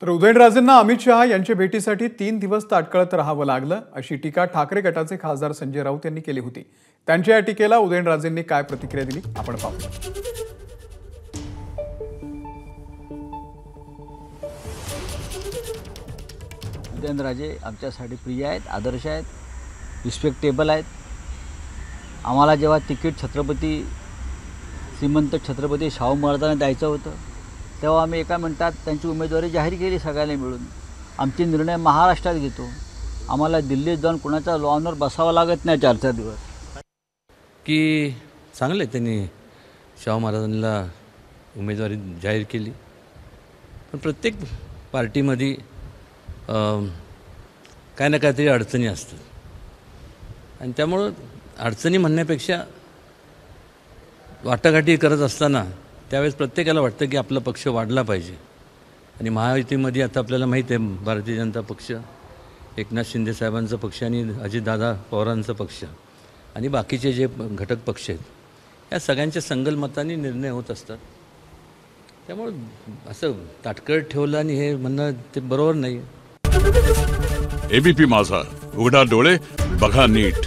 तर उदयनराजेंना अमित शहा यांच्या भेटीसाठी 3 दिवस ताटकळत राहावं लागलं, अशी टीका ठाकरे गटाचे खासदार संजय राऊत यांनी केली होती. त्यांच्या या टीकेला उदयनराजेंनी काय प्रतिक्रिया दिली आपण पाहूया. उदयनराजे आमच्यासाठी प्रिय आहेत, आदर्श आहेत, रिस्पेक्टेबल आहेत. आम्हाला जेव्हा तिकीट श्रीमंत छत्रपती शाहू महाराजांना द्यायचं होतं तेव्हा आम्ही एका मिनिटात त्यांची उमेदवारी जाहीर केली सगळ्यांनी मिळून. आमचे निर्णय महाराष्ट्रात घेतो. आम्हाला दिल्लीत जाऊन कुणाच्या लॉनवर बसावं लागत नाही 4-4 दिवस. की चांगलं त्यांनी शाहू महाराजांना उमेदवारी जाहीर केली. पण प्रत्येक पार्टीमध्ये काय ना काहीतरी अडचणी असतात आणि त्यामुळं अडचणी म्हणण्यापेक्षा वाटाघाटी करत असताना त्यावेळेस प्रत्येकाला वाटतं की आपला पक्ष वाढला पाहिजे. आणि महायुतीमध्ये आता आपल्याला माहीत आहे भारतीय जनता पक्ष, एकनाथ शिंदे साहेबांचा पक्ष आणि अजितदादा पवारांचा पक्ष आणि बाकीचे जे घटक पक्ष आहेत या सगळ्यांच्या संगलमताने निर्णय होत असतात. त्यामुळं असं ताटकळत ठेवलं आणि हे म्हणणं ते बरोबर नाही. एबीपी माझा, उघडा डोळे बघा नीट.